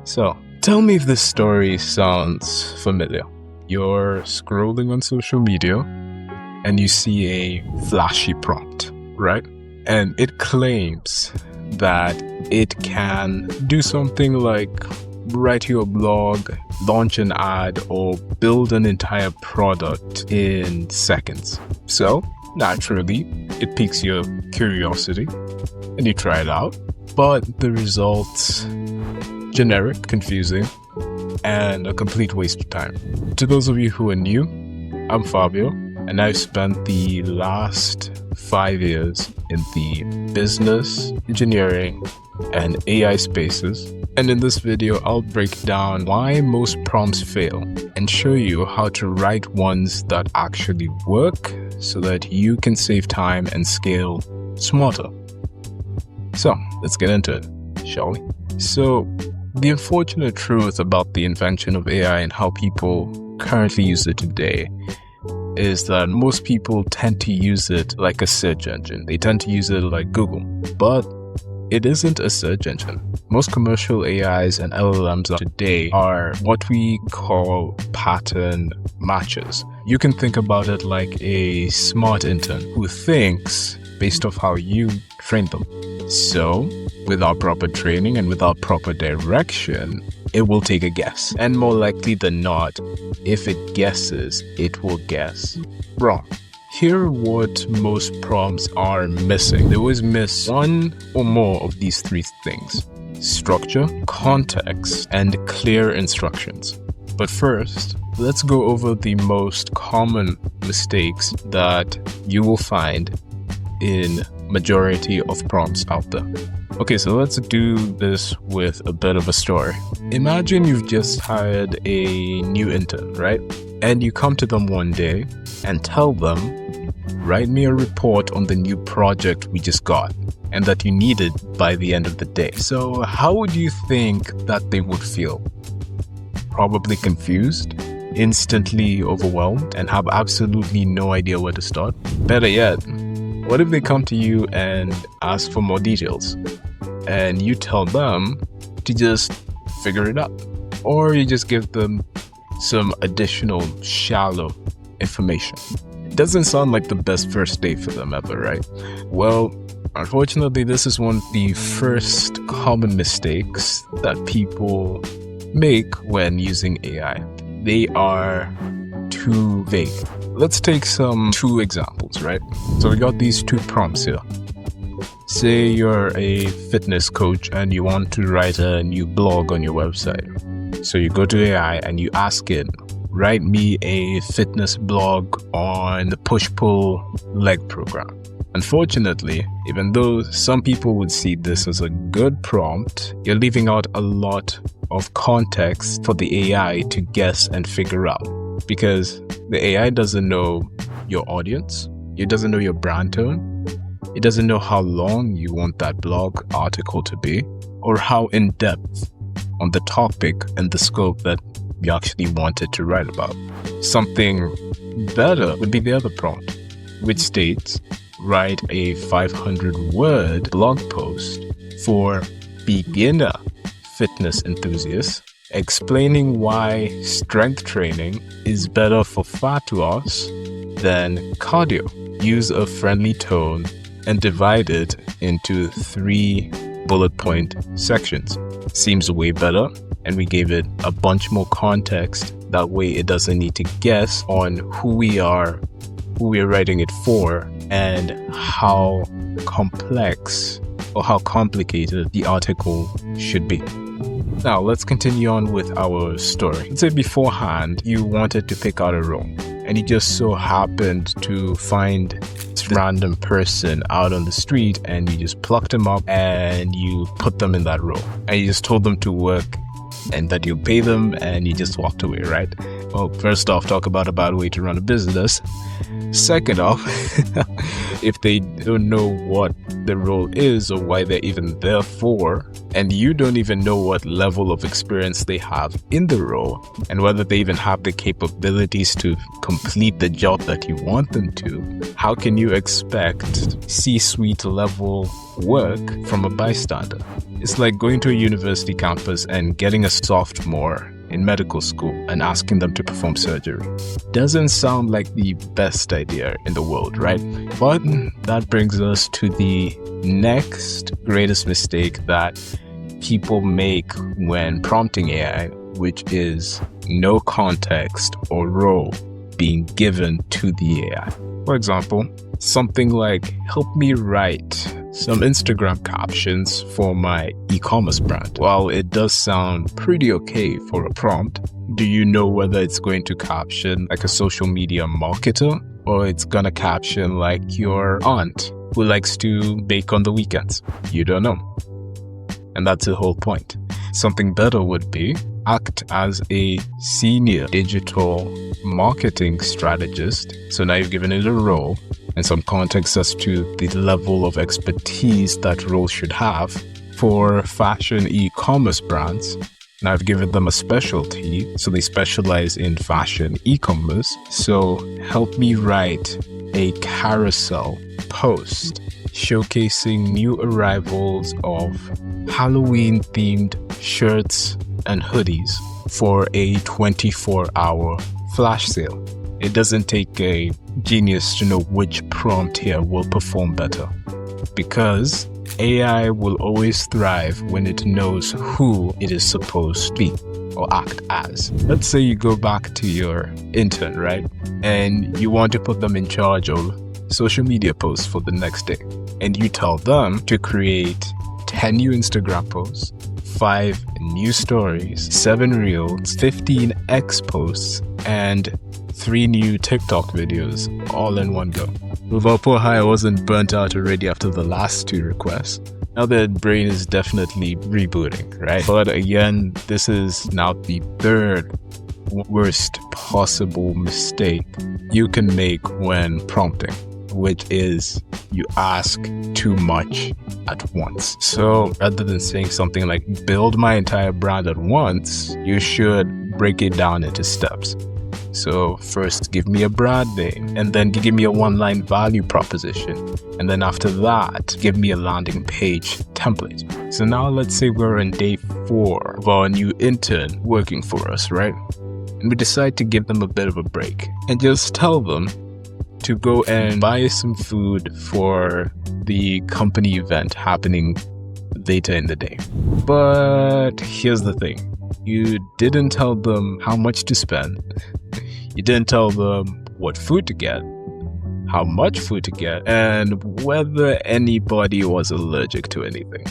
So, tell me if this story sounds familiar. You're scrolling on social media and you see a flashy prompt, right? And it claims that it can do something like write you a blog, launch an ad, or build an entire product in seconds. So, naturally, it piques your curiosity and you try it out. But the results, generic, confusing, and a complete waste of time. To those of you who are new, I'm Fabio, and I've spent the last 5 years in the business, engineering, and AI spaces. And in this video, I'll break down why most prompts fail and show you how to write ones that actually work so that you can save time and scale smarter. So let's get into it, shall we? So the unfortunate truth about the invention of AI and how people currently use it today is that most people tend to use it like a search engine. They tend to use it like Google, but it isn't a search engine. Most commercial AIs and LLMs today are what we call pattern matchers. You can think about it like a smart intern who thinks based off how you train them. So, without proper training and without proper direction, it will take a guess. And more likely than not, if it guesses, it will guess wrong. Here are what most prompts are missing. They always miss one or more of these three things: structure, context, and clear instructions. But first, let's go over the most common mistakes that you will find in majority of prompts out there. Okay, so let's do this with a bit of a story. Imagine you've just hired a new intern, right? And you come to them one day and tell them, write me a report on the new project we just got and that you need it by the end of the day. So how would you think that they would feel? Probably confused, instantly overwhelmed, and have absolutely no idea where to start. Better yet, what if they come to you and ask for more details and you tell them to just figure it out? Or you just give them some additional shallow information. It doesn't sound like the best first day for them ever, right? Well, unfortunately, this is one of the first common mistakes that people make when using AI. They are too vague. Let's take two examples, right? So we got these two prompts here. Say you're a fitness coach and you want to write a new blog on your website. So you go to AI and you ask it, write me a fitness blog on the push-pull leg program. Unfortunately, even though some people would see this as a good prompt, you're leaving out a lot of context for the AI to guess and figure out. Because the AI doesn't know your audience, it doesn't know your brand tone, it doesn't know how long you want that blog article to be, or how in-depth on the topic and the scope that you actually wanted to write about. Something better would be the other prompt, which states, write a 500-word blog post for beginner fitness enthusiasts, explaining why strength training is better for fat loss than cardio. Use a friendly tone and divide it into 3 bullet point sections. Seems way better, and we gave it a bunch more context. That way it doesn't need to guess on who we are writing it for, and how complex or how complicated the article should be. Now, let's continue on with our story. Let's say beforehand, you wanted to pick out a role, and you just so happened to find this random person out on the street, and you just plucked them up and you put them in that role. And you just told them to work and that you pay them, and you just walked away, right? Well, first off, talk about a bad way to run a business. Second off, if they don't know what the role is or why they're even there for, and you don't even know what level of experience they have in the role and whether they even have the capabilities to complete the job that you want them to, how can you expect C-suite level work from a bystander? It's like going to a university campus and getting a sophomore in medical school and asking them to perform surgery. Doesn't sound like the best idea in the world, right? But that brings us to the next greatest mistake that people make when prompting AI, which is no context or role being given to the AI. For example, something like, help me write some Instagram captions for my e-commerce brand. While it does sound pretty okay for a prompt, do you know whether it's going to caption like a social media marketer or it's gonna caption like your aunt who likes to bake on the weekends? You don't know. And that's the whole point. Something better would be act as a senior digital marketing strategist. So now you've given it a role and some context as to the level of expertise that role should have. For fashion e-commerce brands, now I've given them a specialty, so they specialize in fashion e-commerce. So help me write a carousel post showcasing new arrivals of Halloween-themed shirts and hoodies for a 24-hour flash sale. It doesn't take a genius to know which prompt here will perform better, because AI will always thrive when it knows who it is supposed to be or act as. Let's say you go back to your intern, right? And you want to put them in charge of social media posts for the next day. And you tell them to create 10 new Instagram posts, 5 new stories, 7 reels, 15 X posts, and 3 new TikTok videos all in one go. Well, poor Haya wasn't burnt out already after the last 2 requests. Now their brain is definitely rebooting, right? But again, this is now the 3rd worst possible mistake you can make when prompting, which is you ask too much at once. So rather than saying something like build my entire brand at once, you should break it down into steps. So first give me a brand name, and then give me a 1-line value proposition. And then after that, give me a landing page template. So now let's say we're on day 4 of our new intern working for us, right? And we decide to give them a bit of a break and just tell them to go and buy some food for the company event happening later in the day. But here's the thing. You didn't tell them how much to spend. You didn't tell them what food to get, how much food to get, and whether anybody was allergic to anything.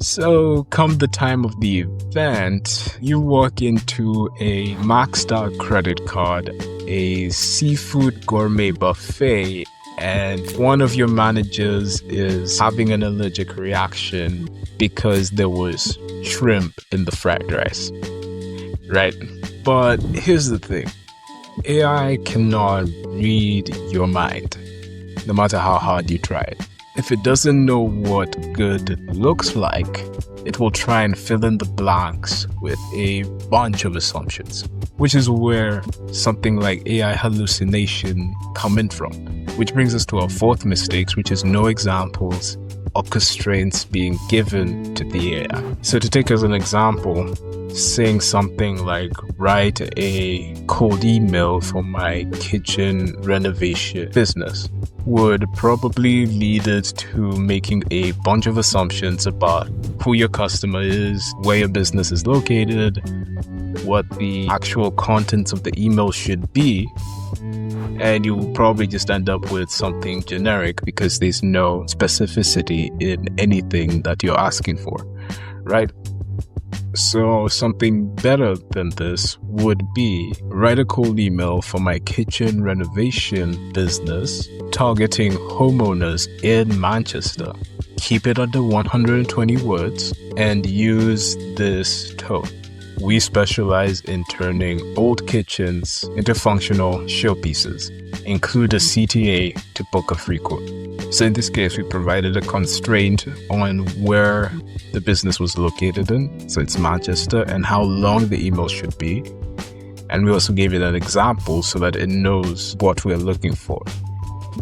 So come the time of the event, you walk into a maxed out credit card, a seafood gourmet buffet, and one of your managers is having an allergic reaction because there was shrimp in the fried rice, right? But here's the thing. AI cannot read your mind, no matter how hard you try it. If it doesn't know what good looks like, it will try and fill in the blanks with a bunch of assumptions, which is where something like AI hallucination come in from. Which brings us to our 4th mistake, which is no examples or constraints being given to the AI. So to take as an example, saying something like write a cold email for my kitchen renovation business would probably lead it to making a bunch of assumptions about who your customer is, where your business is located, what the actual contents of the email should be, and you will probably just end up with something generic because there's no specificity in anything that you're asking for, right? So something better than this would be write a cold email for my kitchen renovation business targeting homeowners in Manchester. Keep it under 120 words and use this tone. We specialize in turning old kitchens into functional showpieces. Include a CTA to book a free quote. So in this case, we provided a constraint on where the business was located in. So it's Manchester, and how long the email should be. And we also gave it an example so that it knows what we're looking for.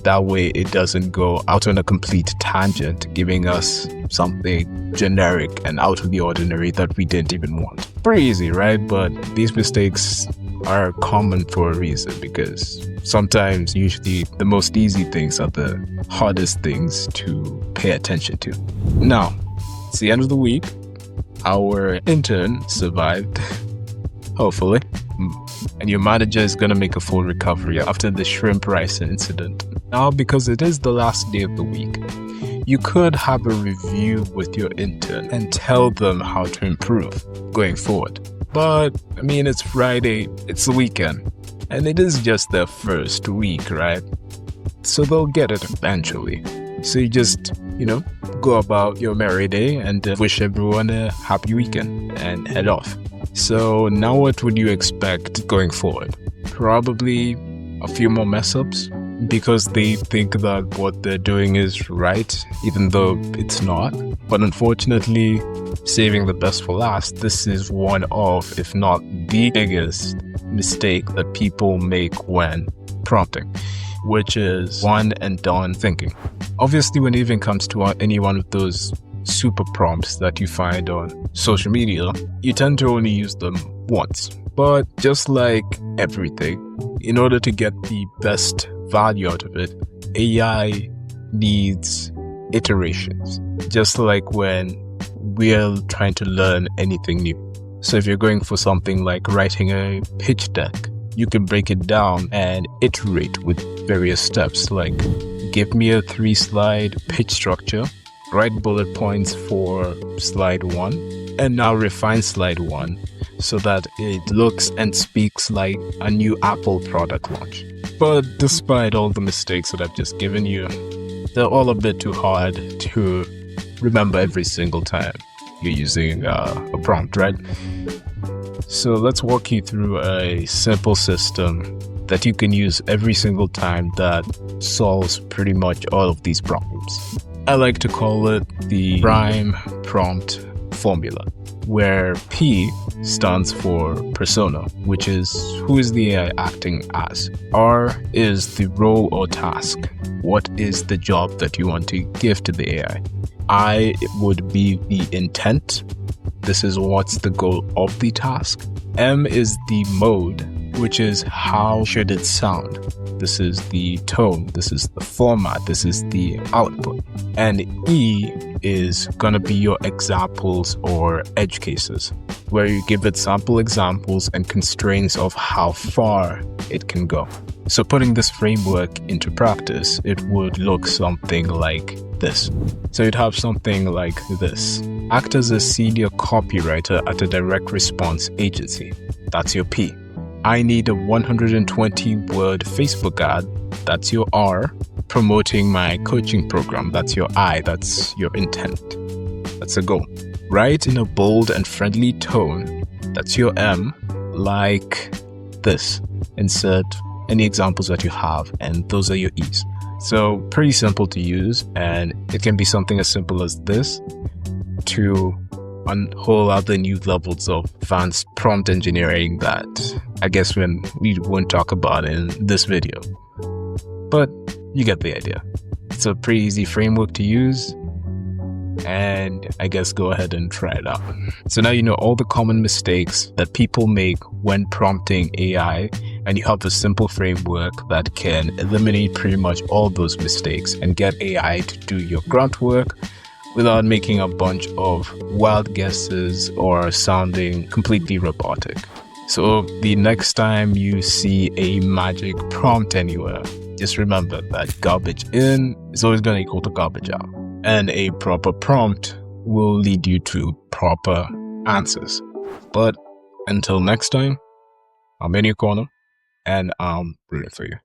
That way it doesn't go out on a complete tangent, giving us something generic and out of the ordinary that we didn't even want. Pretty easy, right? But these mistakes are common for a reason, because sometimes, usually, the most easy things are the hardest things to pay attention to. Now, it's the end of the week. Our intern survived, hopefully. And your manager is going to make a full recovery after the shrimp rice incident. Now, because it is the last day of the week, you could have a review with your intern and tell them how to improve going forward. But, I mean, it's Friday, it's the weekend, and it is just their first week, right? So they'll get it eventually. So you just, go about your merry day and wish everyone a happy weekend and head off. So now what would you expect going forward? Probably a few more mess-ups, because they think that what they're doing is right, even though it's not. But unfortunately, saving the best for last, this is one of, if not the biggest mistake that people make when prompting, which is one and done thinking. Obviously, when it even comes to any one of those super prompts that you find on social media, you tend to only use them once. But just like everything, in order to get the best value out of it, AI needs iterations. Just like when we're trying to learn anything new. So if you're going for something like writing a pitch deck, you can break it down and iterate with various steps, like give me a 3-slide pitch structure, write bullet points for slide 1, and now refine slide 1 so that it looks and speaks like a new Apple product launch. But despite all the mistakes that I've just given you, they're all a bit too hard to remember every single time you're using a prompt, right? So let's walk you through a simple system that you can use every single time that solves pretty much all of these problems. I like to call it the prime prompt formula, where P stands for persona, which is who is the AI acting as. R is the role or task. What is the job that you want to give to the AI? I would be the intent. This is what's the goal of the task. M is the mode, which is how should it sound. This is the tone, this is the format, this is the output. And E is gonna be your examples or edge cases, where you give it sample examples and constraints of how far it can go. So putting this framework into practice, it would look something like this. So you'd have something like this. Act as a senior copywriter at a direct response agency. That's your P. I need a 120-word Facebook ad. That's your R. Promoting my coaching program. That's your I. That's your intent. That's a goal. Write in a bold and friendly tone. That's your M. Like this. Insert any examples that you have, and those are your E's. So pretty simple to use, and it can be something as simple as this to a whole other new levels of advanced prompt engineering that I guess we won't talk about in this video. But you get the idea. It's a pretty easy framework to use, and I guess go ahead and try it out. So now you know all the common mistakes that people make when prompting AI, and you have a simple framework that can eliminate pretty much all those mistakes and get AI to do your grunt work without making a bunch of wild guesses or sounding completely robotic. So the next time you see a magic prompt anywhere, just remember that garbage in is always going to equal to garbage out. And a proper prompt will lead you to proper answers. But until next time, I'm in your corner and I'm rooting for you.